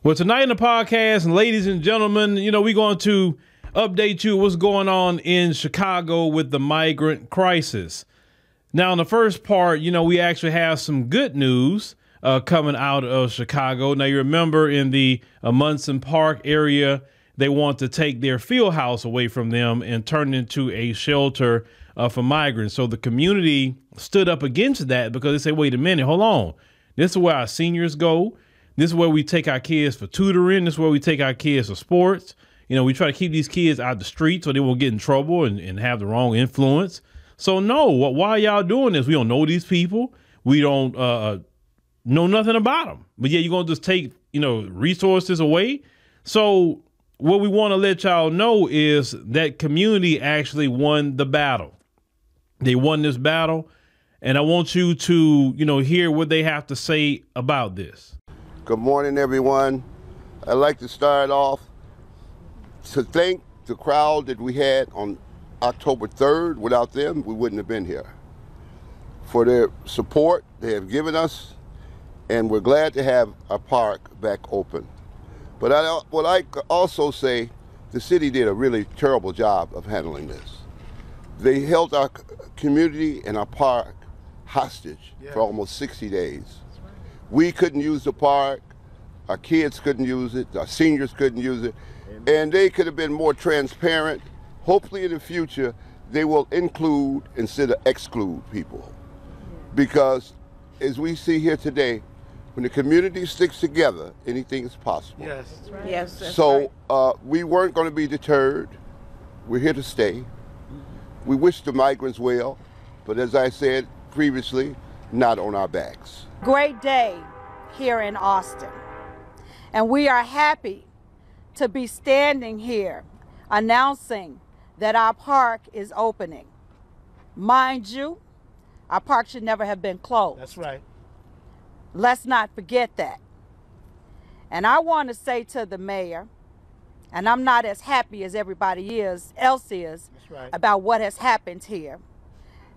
Well, tonight in the podcast, and ladies and gentlemen, we're going to update you what's going on in Chicago with the migrant crisis. Now, in the first part, we actually have some good news coming out of Chicago. Now, you remember in the Amundsen Park area, they want to take their Fieldhouse away from them and turn it into a shelter for migrants. So the community stood up against that because they say, wait a minute, hold on. This is where our seniors go. This is where we take our kids for tutoring. This is where we take our kids for sports. We try to keep these kids out the street so they won't get in trouble and have the wrong influence. So no, why are y'all doing this? We don't know these people. We don't know nothing about them. But yeah, you're going to just take, resources away. So what we want to let y'all know is that community actually won the battle. They won this battle. And I want you to, hear what they have to say about this. Good morning, everyone. I'd like to start off to thank the crowd that we had on October 3rd. Without them, we wouldn't have been here. For their support they have given us, and we're glad to have our park back open. But I would like to also say the city did a really terrible job of handling this. They held our community and our park hostage for almost 60 days. We couldn't use the park, our kids couldn't use it, our seniors couldn't use it, and they could have been more transparent. Hopefully in the future, they will include instead of exclude people. Because as we see here today, when the community sticks together, anything is possible. Yes, that's right. Yes, that's so right. We weren't going to be deterred. We're here to stay. We wish the migrants well, but as I said previously, not on our backs. Great day here in Austin. And we are happy to be standing here announcing that our park is opening. Mind you, our park should never have been closed. That's right. Let's not forget that. And I want to say to the mayor, and I'm not as happy as everybody else is That's right. about what has happened here,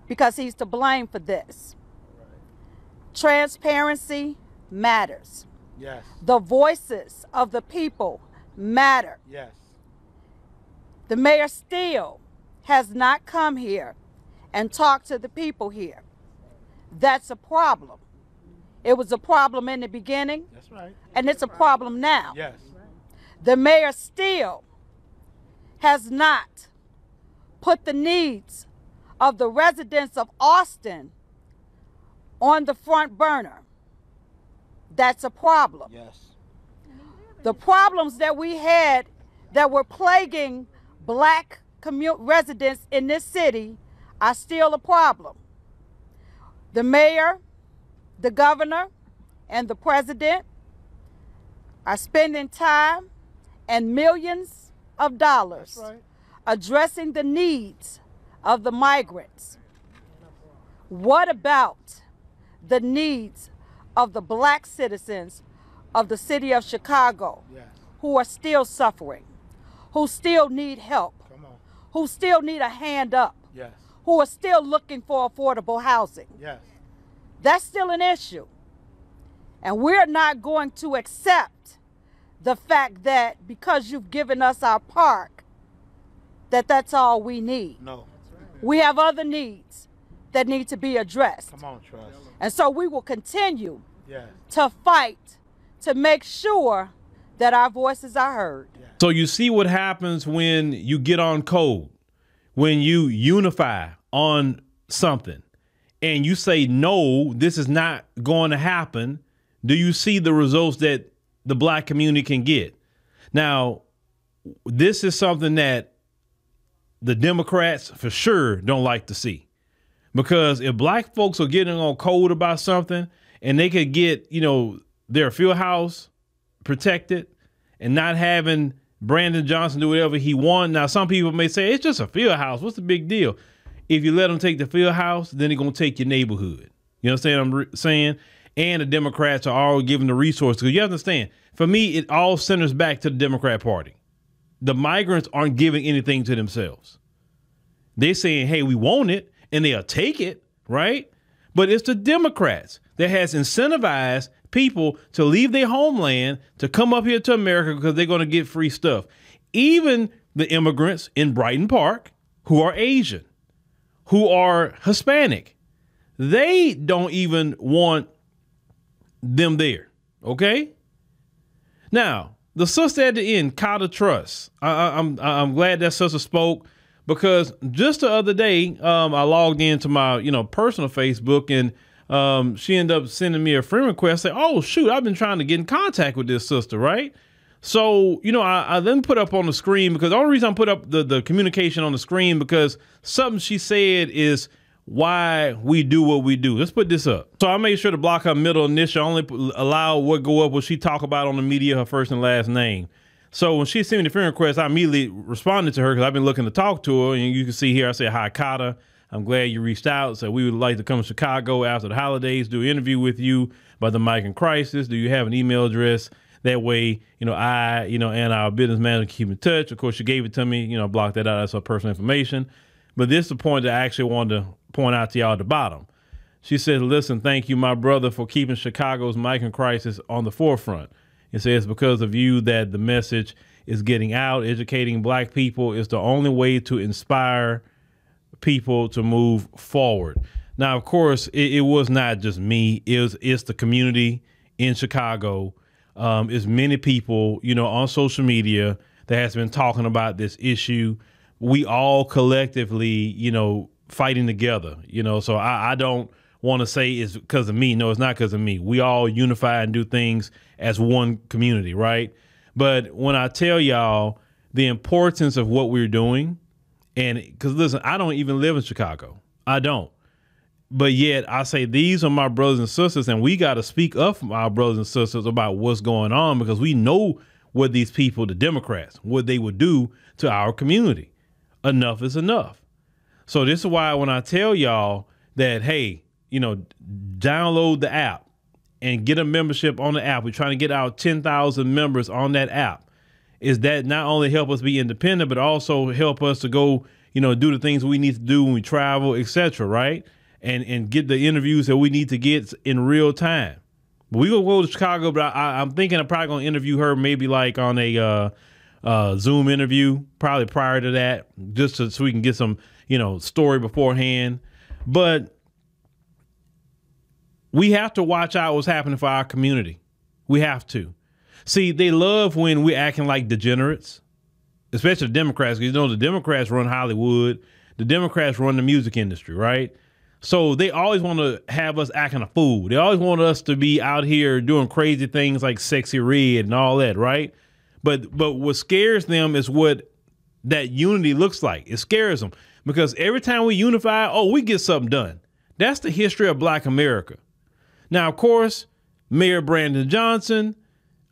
because he's to blame for this. Transparency matters. Yes. The voices of the people matter. Yes. The mayor still has not come here and talked to the people here. That's a problem. It was a problem in the beginning. That's right. And it's a problem now. Yes. The mayor still has not put the needs of the residents of Austin on the front burner. That's a problem. Yes. The problems that we had that were plaguing black residents in this city are still a problem. The mayor, the governor, and the president are spending time and millions of dollars addressing the needs of the migrants. What about the needs of the black citizens of the city of Chicago who are still suffering, who still need help, who still need a hand up, who are still looking for affordable housing? That's still an issue. And we're not going to accept the fact that because you've given us our park, that's all we need. No. We have other needs that need to be addressed. Come on, Trust. And so we will continue Yes. to fight to make sure that our voices are heard. So you see what happens when you get on code, when you unify on something and you say, no, this is not going to happen. Do you see the results that the black community can get? Now, this is something that the Democrats for sure don't like to see, because if black folks are getting on code about something and they could get, their Fieldhouse protected and not having Brandon Johnson do whatever he wants. Now, some people may say it's just a Fieldhouse. What's the big deal? If you let them take the Fieldhouse, then they're going to take your neighborhood. You understand what I'm saying? And the Democrats are all giving the resources. Because you understand, for me, it all centers back to the Democrat Party. The migrants aren't giving anything to themselves. They're saying, hey, we want it, and they'll take it, right? But it's the Democrats that has incentivized people to leave their homeland to come up here to America because they're going to get free stuff. Even the immigrants in Brighton Park who are Asian, who are Hispanic, they don't even want them there. Okay. Now, the sister at the end, Kata Trust. I'm glad that sister spoke, because just the other day, I logged into my, personal Facebook, and she ended up sending me a friend request. Say, oh shoot, I've been trying to get in contact with this sister, right? So, I then put up on the screen, because the only reason I put up the communication on the screen, because something she said is why we do what we do. Let's put this up. So I made sure to block her middle initial, only allow what go up what she talk about on the media, her first and last name. So when she sent me the friend request, I immediately responded to her, because I've been looking to talk to her. And you can see here, I said, hi, Kata. I'm glad you reached out. So we would like to come to Chicago after the holidays, do an interview with you about the migrant crisis. Do you have an email address? That way, I, and our business manager keep in touch. Of course, she gave it to me, block that out. That's her personal information. But this is the point that I actually wanted to point out to y'all at the bottom. She said, listen, thank you, my brother, for keeping Chicago's migrant crisis on the forefront. It says, because of you that the message is getting out. Educating Black people is the only way to inspire people to move forward. Now, of course, it was not just me. It's the community in Chicago. It's many people, on social media that has been talking about this issue. We all collectively, fighting together, so I don't want to say it's because of me. No, it's not because of me. We all unify and do things as one community, right? But when I tell y'all the importance of what we're doing, and because listen, I don't even live in Chicago. I don't. But yet I say these are my brothers and sisters, and we got to speak up for our brothers and sisters about what's going on, because we know what these people, the Democrats, what they would do to our community. Enough is enough. So this is why when I tell y'all that, hey, download the app and get a membership on the app. We're trying to get our 10,000 members on that app. Is that not only help us be independent, but also help us to go, do the things we need to do when we travel, etc. Right? And get the interviews that we need to get in real time. We gonna go to Chicago, but I'm thinking I'm probably gonna interview her maybe like on a Zoom interview, probably prior to that, just so we can get some, story beforehand. But we have to watch out what's happening for our community. We have to. See, they love when we're acting like degenerates, especially the Democrats, because the Democrats run Hollywood. The Democrats run the music industry, right? So they always want to have us acting a fool. They always want us to be out here doing crazy things like Sexy Red and all that, right? But what scares them is what that unity looks like. It scares them because every time we unify, we get something done. That's the history of Black America. Now, of course, Mayor Brandon Johnson,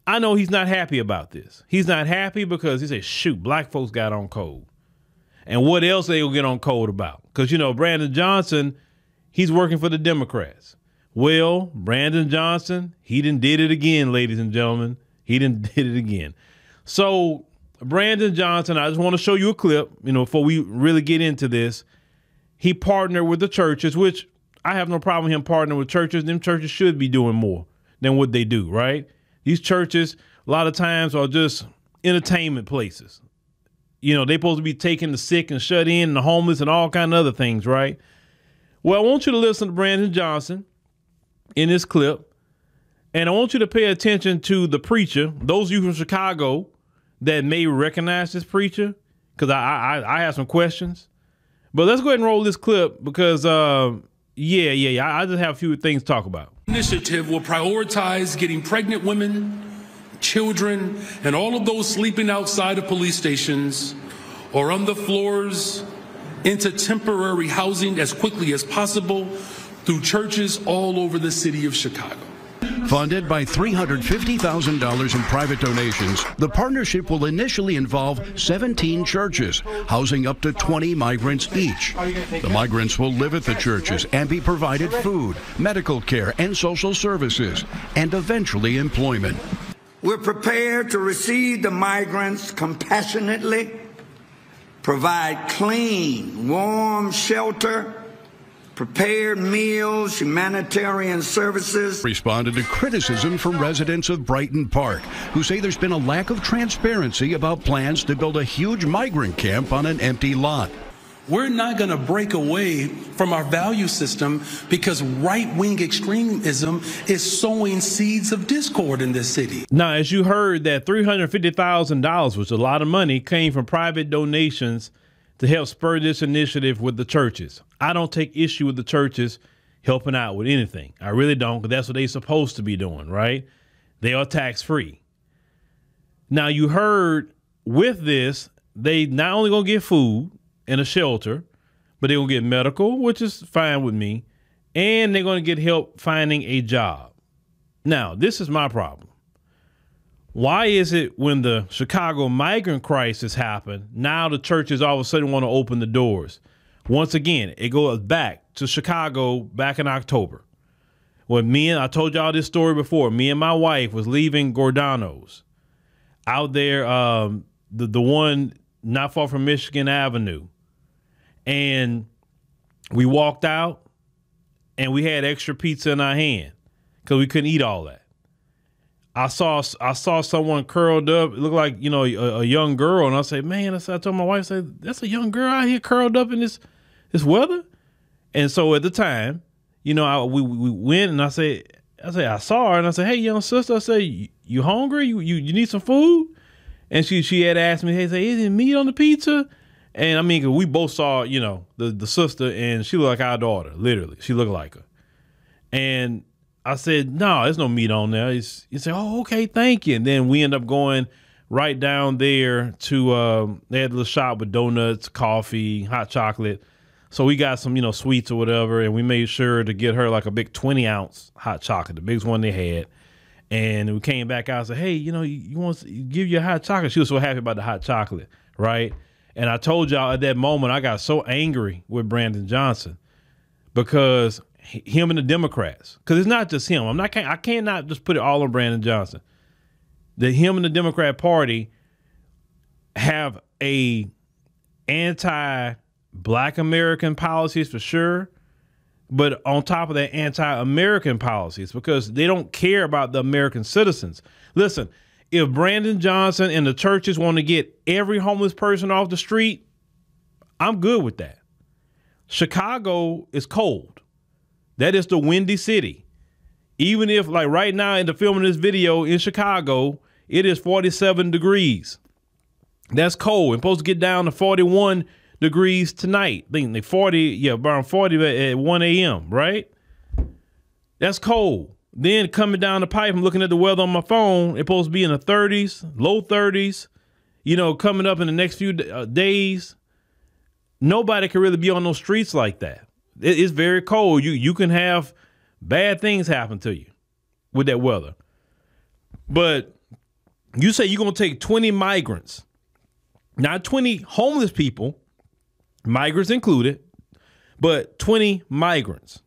I know he's not happy about this. He's not happy because he said, shoot, Black folks got on code. And what else they will get on code about? Because, Brandon Johnson, he's working for the Democrats. Well, Brandon Johnson, he done did it again, ladies and gentlemen. He done did it again. So Brandon Johnson, I just want to show you a clip, before we really get into this. He partnered with the churches, which I have no problem with him partnering with churches. Them churches should be doing more than what they do, right? These churches, a lot of times, are just entertainment places. They're supposed to be taking the sick and shut in and the homeless and all kind of other things, right? Well, I want you to listen to Brandon Johnson in this clip, and I want you to pay attention to the preacher, those of you from Chicago that may recognize this preacher, because I have some questions. But let's go ahead and roll this clip because, I just have a few things to talk about. Initiative will prioritize getting pregnant women, children, and all of those sleeping outside of police stations or on the floors into temporary housing as quickly as possible through churches all over the city of Chicago. Funded by $350,000 in private donations, the partnership will initially involve 17 churches, housing up to 20 migrants each. The migrants will live at the churches and be provided food, medical care, and social services, and eventually employment. We're prepared to receive the migrants compassionately, provide clean, warm shelter, prepared meals, humanitarian services. Responded to criticism from residents of Brighton Park, who say there's been a lack of transparency about plans to build a huge migrant camp on an empty lot. We're not going to break away from our value system because right-wing extremism is sowing seeds of discord in this city. Now, as you heard, that $350,000, which is a lot of money, came from private donations to help spur this initiative with the churches. I don't take issue with the churches helping out with anything. I really don't, because that's what they're supposed to be doing, right? They are tax-free. Now, you heard with this, they not only going to get food and a shelter, but they're going to get medical, which is fine with me, and they're going to get help finding a job. Now, this is my problem. Why is it when the Chicago migrant crisis happened, now the churches all of a sudden want to open the doors? Once again, it goes back to Chicago back in October. When I told y'all this story before, me and my wife was leaving Giordano's out there, the one not far from Michigan Avenue. And we walked out and we had extra pizza in our hand because we couldn't eat all that. I saw someone curled up. It looked like, a young girl. And I said, man, I told my wife, that's a young girl out here curled up in this weather. And so at the time, we went and I saw her and I said, hey, young sister, I said, you hungry? You need some food? And she had asked me, hey, is there meat on the pizza? And I mean, 'cause we both saw, the sister, and she looked like our daughter, literally. She looked like her. And I said, no, there's no meat on there. He said, oh, okay, thank you. And then we end up going right down there to, they had a little shop with donuts, coffee, hot chocolate. So we got some, sweets or whatever. And we made sure to get her like a big 20-ounce hot chocolate, the biggest one they had. And we came back out and said, hey, you want to give you a hot chocolate? She was so happy about the hot chocolate, right? And I told y'all at that moment, I got so angry with Brandon Johnson because him and the Democrats, because it's not just him. I cannot just put it all on Brandon Johnson. That him and the Democrat Party have a anti-Black American policies for sure, but on top of that, anti-American policies because they don't care about the American citizens. Listen, if Brandon Johnson and the churches want to get every homeless person off the street, I'm good with that. Chicago is cold. That is the windy city. Even if, like right now in the filming this video in Chicago, it is 47 degrees. That's cold. It's supposed to get down to 41 degrees tonight. I think around 40 at 1 a.m., right? That's cold. Then coming down the pipe, I'm looking at the weather on my phone. It's supposed to be in the 30s, low 30s, coming up in the next few days. Nobody can really be on those streets like that. It's very cold. You can have bad things happen to you with that weather. But you say you're going to take 20 migrants, not 20 homeless people, migrants included, but 20 migrants.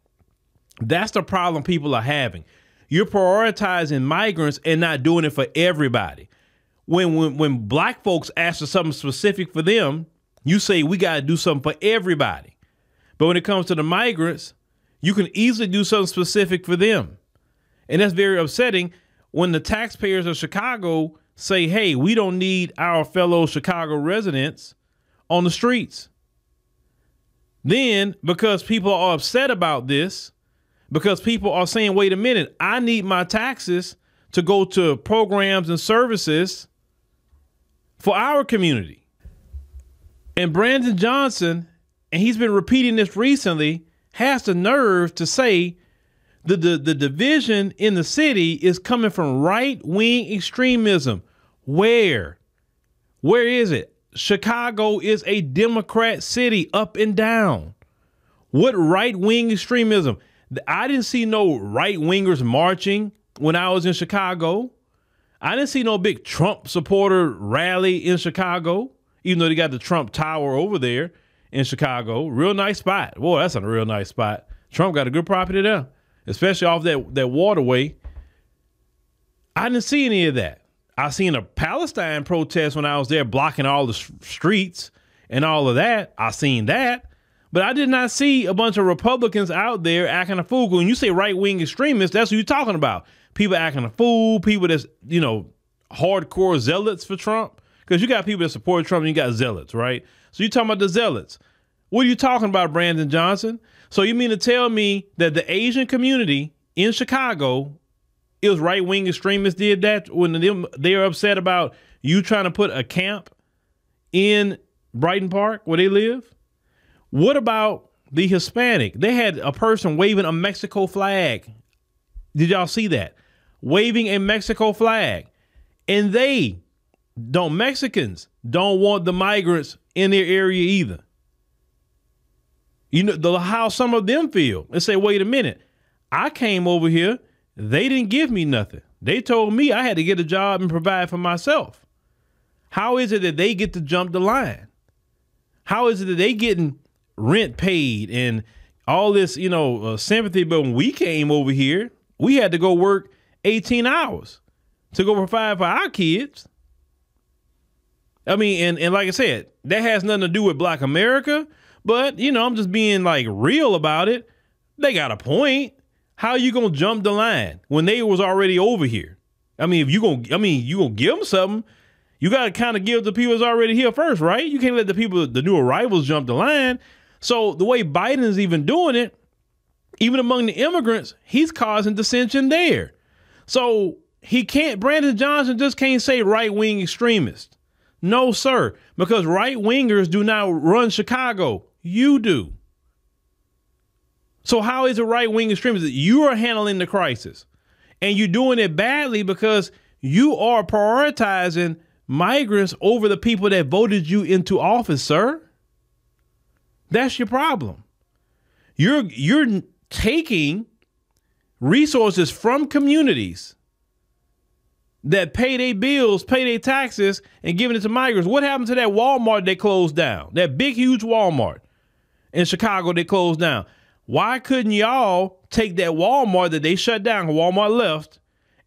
That's the problem people are having. You're prioritizing migrants and not doing it for everybody. When Black folks ask for something specific for them, you say we got to do something for everybody. But when it comes to the migrants, you can easily do something specific for them. And that's very upsetting when the taxpayers of Chicago say, hey, we don't need our fellow Chicago residents on the streets. Then, because people are upset about this, because people are saying, wait a minute, I need my taxes to go to programs and services for our community. And Brandon Johnson, and he's been repeating this recently, has the nerve to say the division in the city is coming from right-wing extremism. Where? Where is it? Chicago is a Democrat city, up and down. What right-wing extremism? I didn't see no right-wingers marching when I was in Chicago. I didn't see no big Trump supporter rally in Chicago, even though they got the Trump Tower over there in Chicago. Real nice spot. Boy, that's a real nice spot. Trump got a good property there, especially off that waterway. I didn't see any of that. I seen a Palestine protest when I was there blocking all the streets and all of that. I seen that. But I did not see a bunch of Republicans out there acting a fool. When you say right-wing extremists, that's what you're talking about. People acting a fool, people that's, hardcore zealots for Trump. Because you got people that support Trump and you got zealots, right? So you're talking about the zealots. What are you talking about, Brandon Johnson? So you mean to tell me that the Asian community in Chicago, it was right-wing extremists did that when they were upset about you trying to put a camp in Brighton Park where they live? What about the Hispanic? They had a person waving a Mexico flag. Did y'all see that? Waving a Mexico flag. And Mexicans don't want the migrants in their area either. You know how some of them feel. They say, wait a minute. I came over here. They didn't give me nothing. They told me I had to get a job and provide for myself. How is it that they get to jump the line? How is it that they getting rent paid and all this, sympathy? But when we came over here, we had to go work 18 hours to go provide for our kids. I mean, and like I said, that has nothing to do with Black America, but I'm just being real about it. They got a point. How you gonna jump the line when they was already over here? I mean, if you gonna give them something, you got to kind of give the people that's already here first, right? You can't let the new arrivals jump the line. So the way Biden's even doing it, even among the immigrants, he's causing dissension there. So Brandon Johnson just can't say right-wing extremist. No, sir, because right-wingers do not run Chicago. You do. So how is it right-wing extremist? You are handling the crisis, and you're doing it badly because you are prioritizing migrants over the people that voted you into office, sir. That's your problem. You're taking resources from communities that pay their bills, pay their taxes, and giving it to migrants. What happened to that Walmart they closed down? That big, huge Walmart in Chicago they closed down. Why couldn't y'all take that Walmart that they shut down, Walmart left,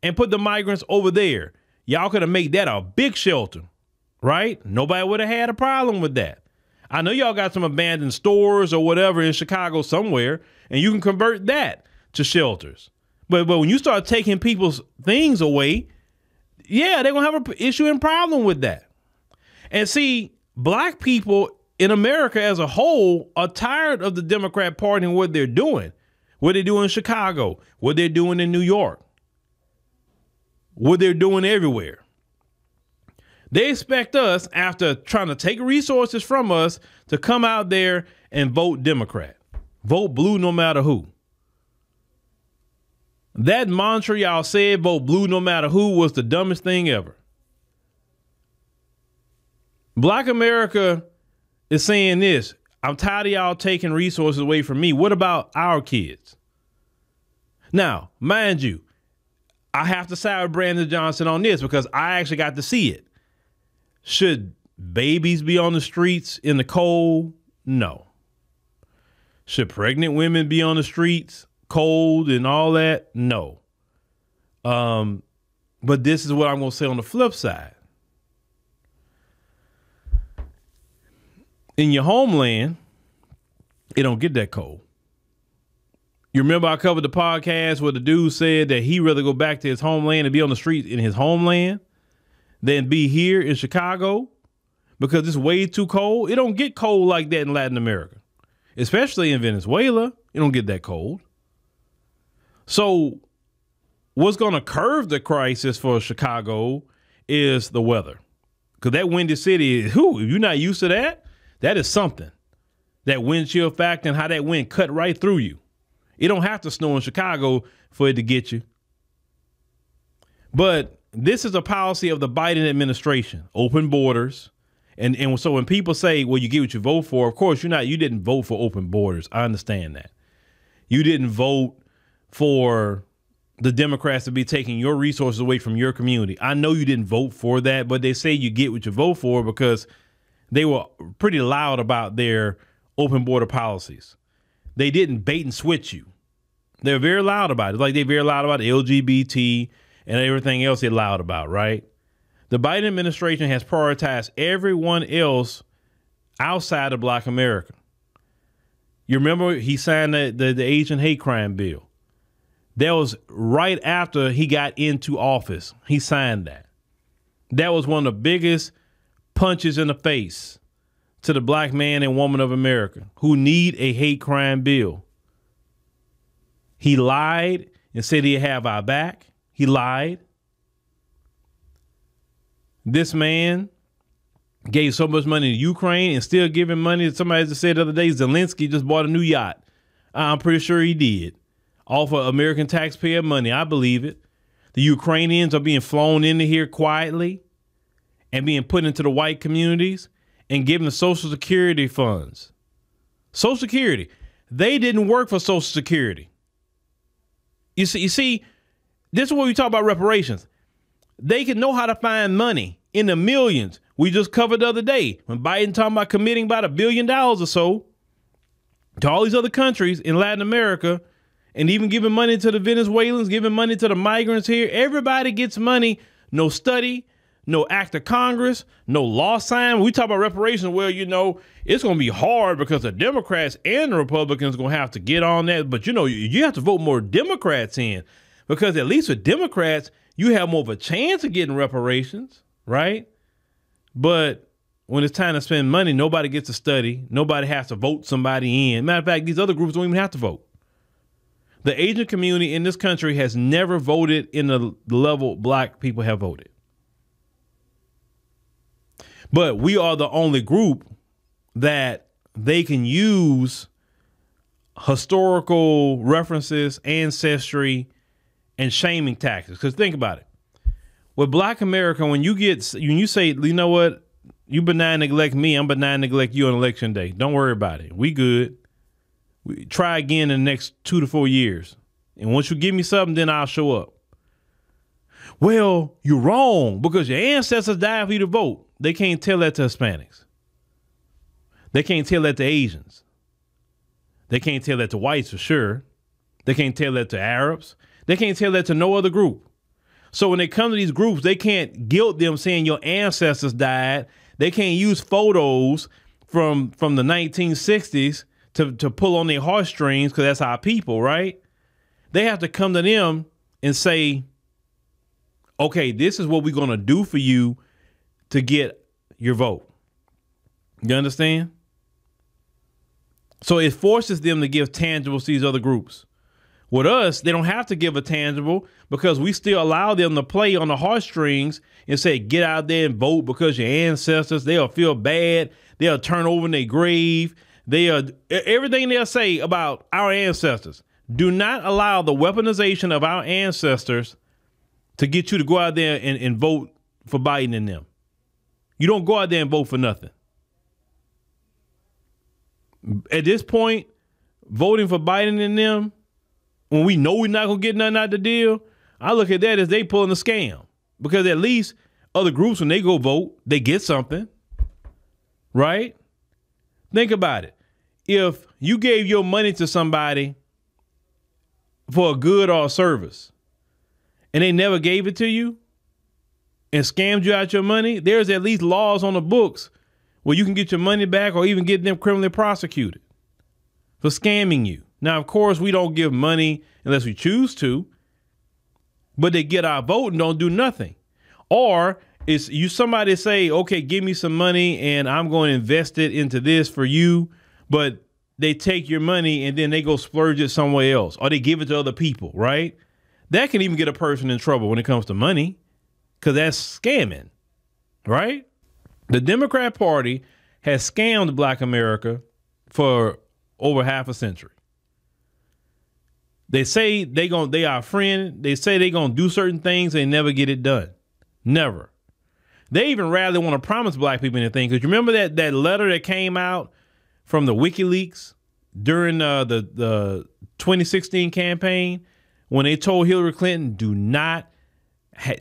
and put the migrants over there? Y'all could have made that a big shelter, right? Nobody would have had a problem with that. I know y'all got some abandoned stores or whatever in Chicago somewhere, and you can convert that to shelters. But when you start taking people's things away, yeah, they're going to have an issue and problem with that. And see, Black people in America as a whole are tired of the Democrat Party and what they're doing. What they do in Chicago, what they're doing in New York, what they're doing everywhere. They expect us, after trying to take resources from us, to come out there and vote Democrat. Vote blue no matter who. That mantra y'all said, vote blue no matter who, was the dumbest thing ever. Black America is saying this: I'm tired of y'all taking resources away from me. What about our kids? Now, mind you, I have to side with Brandon Johnson on this because I actually got to see it. Should babies be on the streets in the cold? No. Should pregnant women be on the streets, cold and all that? No. But this is what I'm going to say on the flip side. In your homeland, it don't get that cold. You remember I covered the podcast where the dude said that he'd rather go back to his homeland and be on the street in his homeland than be here in Chicago because it's way too cold. It don't get cold like that in Latin America, especially in Venezuela. It don't get that cold. So what's going to curve the crisis for Chicago is the weather, because that windy city, if you're not used to that, that is something. That wind chill factor and how that wind cut right through you. It don't have to snow in Chicago for it to get you. But this is a policy of the Biden administration, open borders. And so when people say, well, you get what you vote for, of course, you didn't vote for open borders. I understand that. You didn't vote for the Democrats to be taking your resources away from your community. I know you didn't vote for that, but they say you get what you vote for because they were pretty loud about their open border policies. They didn't bait and switch you. They're very loud about it. Like they're very loud about LGBT and everything else they're loud about, right? The Biden administration has prioritized everyone else outside of Black America. You remember he signed the Asian hate crime bill. That was right after he got into office. He signed that. That was one of the biggest punches in the face to the black man and woman of America who need a hate crime bill. He lied and said he'd have our back. He lied. This man gave so much money to Ukraine and still giving money to somebody that said the other day Zelensky just bought a new yacht. I'm pretty sure he did. All for American taxpayer money. I believe it. The Ukrainians are being flown into here quietly and being put into the white communities and given Social Security funds. Social Security. They didn't work for Social Security. You see, this is what we talk about reparations. They can know how to find money in the millions. We just covered the other day when Biden talking about committing about $1 billion or so to all these other countries in Latin America and even giving money to the Venezuelans, giving money to the migrants here. Everybody gets money. No study, no act of Congress, no law sign. We talk about reparations. Well, it's going to be hard because the Democrats and the Republicans are going to have to get on that. But, you have to vote more Democrats in because at least with Democrats, you have more of a chance of getting reparations, right? But when it's time to spend money, nobody gets to study. Nobody has to vote somebody in. Matter of fact, these other groups don't even have to vote. The Asian community in this country has never voted in the level black people have voted. But we are the only group that they can use historical references, ancestry, and shaming tactics. Because think about it. With black America, when you say, you know what, you benign neglect me, I'm benign neglect you on election day. Don't worry about it. We good. We try again in the next 2 to 4 years. And once you give me something, then I'll show up. Well, you're wrong because your ancestors died for you to vote. They can't tell that to Hispanics. They can't tell that to Asians. They can't tell that to whites for sure. They can't tell that to Arabs. They can't tell that to no other group. So when they come to these groups, they can't guilt them saying your ancestors died. They can't use photos from the 1960s to pull on their heartstrings because that's our people, right? They have to come to them and say, okay, this is what we're going to do for you to get your vote. You understand? So it forces them to give tangibles to these other groups. With us, they don't have to give a tangible because we still allow them to play on the heartstrings and say, get out there and vote because your ancestors, they'll feel bad. They'll turn over in their grave. Everything they'll say about our ancestors. Do not allow the weaponization of our ancestors to get you to go out there and vote for Biden and them. You don't go out there and vote for nothing. At this point, voting for Biden and them, when we know we're not going to get nothing out of the deal, I look at that as they pulling a scam. Because at least other groups, when they go vote, they get something. Right? Think about it. If you gave your money to somebody for a good or a service, and they never gave it to you and scammed you out your money, there's at least laws on the books where you can get your money back or even get them criminally prosecuted for scamming you. Now, of course, we don't give money unless we choose to, but they get our vote and don't do nothing. Or it's you somebody say, okay, give me some money and I'm going to invest it into this for you, but they take your money and then they go splurge it somewhere else or they give it to other people, right? That can even get a person in trouble when it comes to money because that's scamming, right? The Democrat Party has scammed Black America for over half a century. They say they are a friend. They say they're going to do certain things. They never get it done. Never. They even rather want to promise black people anything. Because you remember that letter that came out from the WikiLeaks during the 2016 campaign when they told Hillary Clinton, do not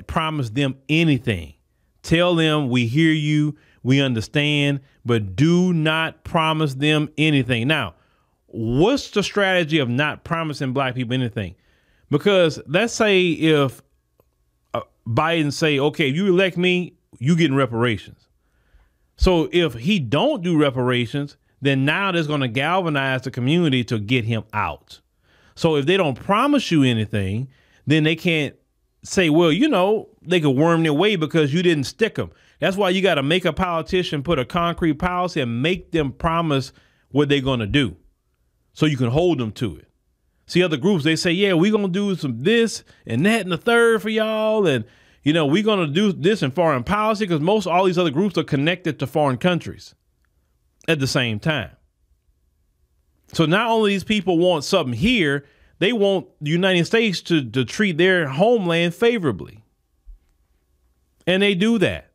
promise them anything. Tell them we hear you, we understand, but do not promise them anything. Now, what's the strategy of not promising black people anything? Because let's say if Biden say, okay, if you elect me, you getting reparations. So if he don't do reparations, then now that's going to galvanize the community to get him out. So if they don't promise you anything, then they can't say, well, you know, they could worm their way because you didn't stick them. That's why you got to make a politician put a concrete policy and make them promise what they're going to do so you can hold them to it. See, other groups, they say, yeah, we're going to do some this and that and the third for y'all. And, you know, we're going to do this in foreign policy because most all these other groups are connected to foreign countries at the same time. So not only these people want something here, they want the United States to treat their homeland favorably. And they do that.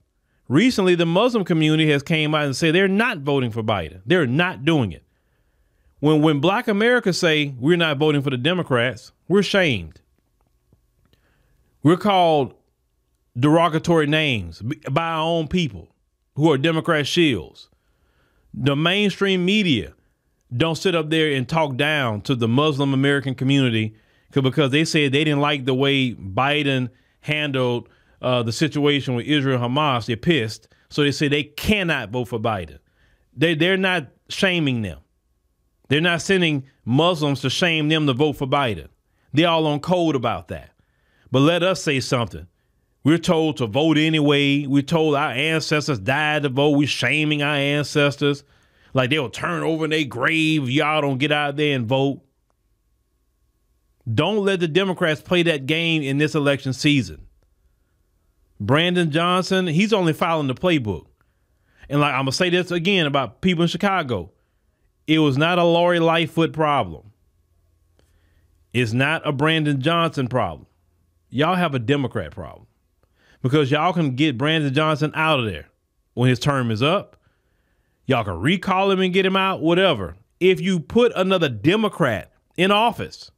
Recently, the Muslim community has came out and said they're not voting for Biden. They're not doing it. When Black America say we're not voting for the Democrats, we're shamed. We're called derogatory names by our own people who are Democrat shills. The mainstream media don't sit up there and talk down to the Muslim American community because they said they didn't like the way Biden handled the situation with Israel Hamas. They're pissed. So they say they cannot vote for Biden. They're not shaming them. They're not sending Muslims to shame them to vote for Biden. They're all on code about that. But let us say something. We're told to vote anyway. We're told our ancestors died to vote. We're shaming our ancestors. Like they'll turn over in their grave if y'all don't get out there and vote. Don't let the Democrats play that game in this election season. Brandon Johnson, he's only following the playbook. And like I'm going to say this again about people in Chicago. It was not a Lori Lightfoot problem. It's not a Brandon Johnson problem. Y'all have a Democrat problem because y'all can get Brandon Johnson out of there when his term is up. Y'all can recall him and get him out, whatever. If you put another Democrat in office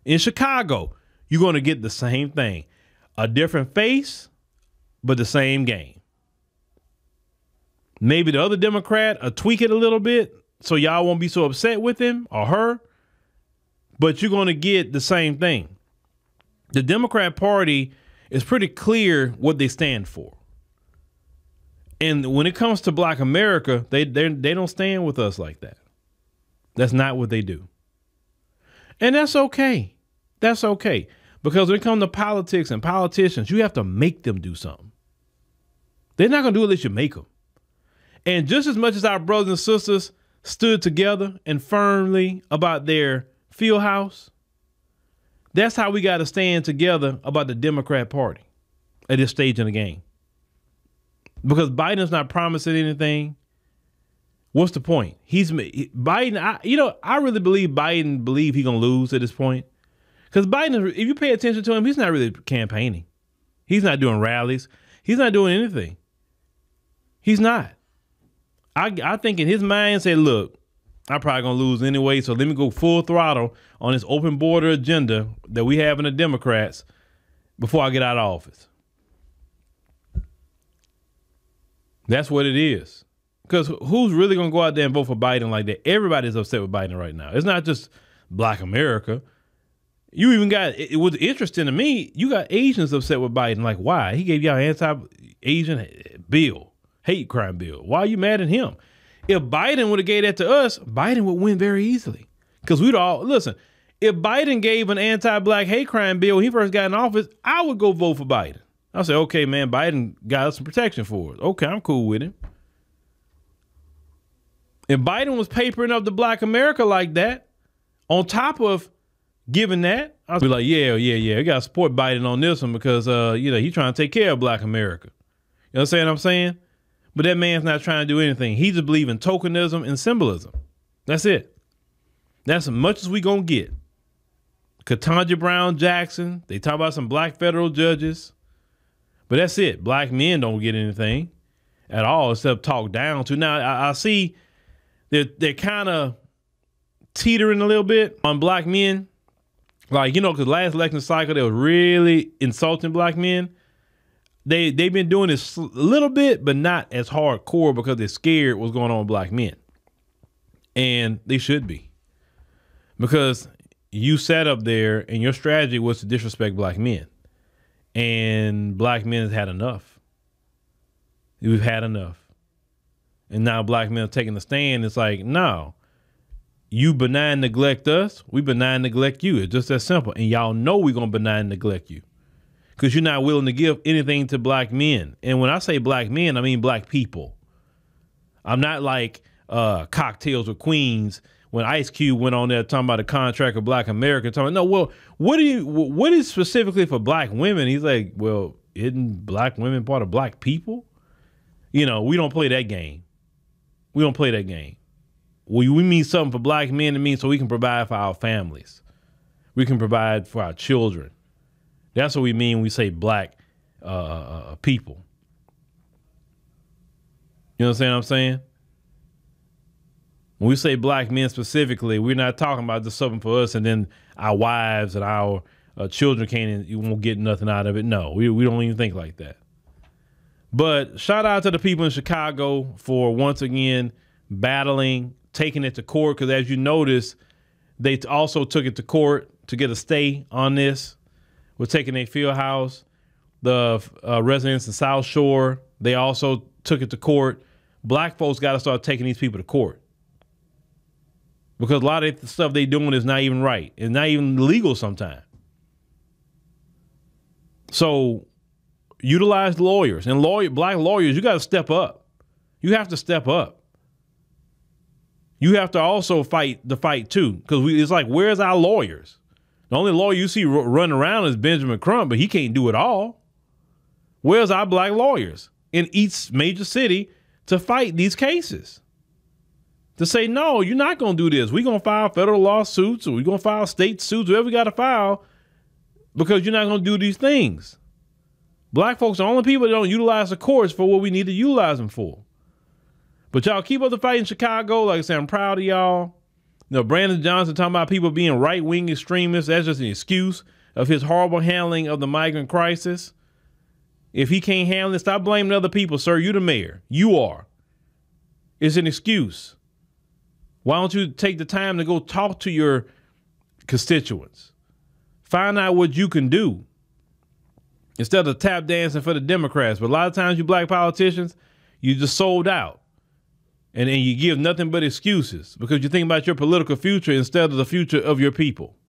in Chicago, you're going to get the same thing. A different face, but the same game. Maybe the other Democrat will tweak it a little bit so y'all won't be so upset with him or her, but you're going to get the same thing. The Democrat Party is pretty clear what they stand for. And when it comes to Black America, they don't stand with us like that. That's not what they do. And that's okay. That's okay. Because when it comes to politics and politicians, you have to make them do something. They're not going to do it unless you make them. And just as much as our brothers and sisters stood together and firmly about their Fieldhouse, that's how we got to stand together about the Democrat Party at this stage in the game. Because Biden's not promising anything. What's the point? Biden. I really believe Biden he's going to lose at this point. Because Biden, if you pay attention to him, he's not really campaigning. He's not doing rallies. He's not doing anything. He's not. I think in his mind, say, look, I'm probably going to lose anyway, so let me go full throttle on this open border agenda that we have in the Democrats before I get out of office. That's what it is. Because who's really going to go out there and vote for Biden like that? Everybody's upset with Biden right now. It's not just Black America. You even got, it was interesting to me, you got Asians upset with Biden. Like, why? He gave y'all anti-Asian bill, hate crime bill. Why are you mad at him? If Biden would have gave that to us, Biden would win very easily. Because we'd all, listen, if Biden gave an anti-Black hate crime bill when he first got in office, I would go vote for Biden. I say, okay, man, Biden got us some protection for it. Okay, I'm cool with him. If Biden was papering up the Black America like that, on top of giving that, I'd be like, yeah, we got to support Biden on this one because, he's trying to take care of Black America. You know what I'm saying? But that man's not trying to do anything. He just believes in tokenism and symbolism. That's it. That's as much as we going to get. Ketanji Brown Jackson, they talk about some Black federal judges. But that's it. Black men don't get anything at all except talk down to. Now, I see they're kind of teetering a little bit on Black men. Like, because last election cycle, they were really insulting Black men. They've been doing this a little bit, but not as hardcore because they're scared what's going on with Black men. And they should be. Because you sat up there and your strategy was to disrespect Black men. And Black men have had enough. We've had enough. And now black men are taking the stand. It's like, no, you benign neglect us, we benign neglect you. It's just that simple. And y'all know we're going to benign neglect you because you're not willing to give anything to black men. And when I say black men, I mean black people. I'm not like Cocktails with Queens when Ice Cube went on there talking about the contract of Black America. Talking, no, well, what is specifically for black women? He's like, well, isn't black women part of black people? You know, we don't play that game. We don't play that game. We mean something for black men to mean so we can provide for our families. We can provide for our children. That's what we mean when we say black people. You know what I'm saying? When we say black men specifically, we're not talking about just something for us and then our wives and our children you won't get nothing out of it. No, we don't even think like that. But shout out to the people in Chicago for once again battling, taking it to court. Because as you notice, they also took it to court to get a stay on this. We're taking a Fieldhouse. The residents in South Shore, they also took it to court. Black folks got to start taking these people to court. Because a lot of the stuff they're doing is not even right. It's not even legal sometimes. So utilize lawyers and black lawyers. You got to step up. You have to step up. You have to also fight the fight too. Because it's like, where's our lawyers? The only lawyer you see running around is Benjamin Crump, but he can't do it all. Where's our black lawyers in each major city to fight these cases? To say, no, you're not going to do this. We're going to file federal lawsuits or we're going to file state suits, whatever we got to file, because you're not going to do these things. Black folks are the only people that don't utilize the courts for what we need to utilize them for. But y'all keep up the fight in Chicago. Like I said, I'm proud of y'all. You know, Brandon Johnson talking about people being right-wing extremists. That's just an excuse of his horrible handling of the migrant crisis. If he can't handle it, stop blaming other people, sir. You the mayor. You are. It's an excuse. Why don't you take the time to go talk to your constituents? Find out what you can do instead of tap dancing for the Democrats. But a lot of times you black politicians, you just sold out. And then you give nothing but excuses because you think about your political future instead of the future of your people.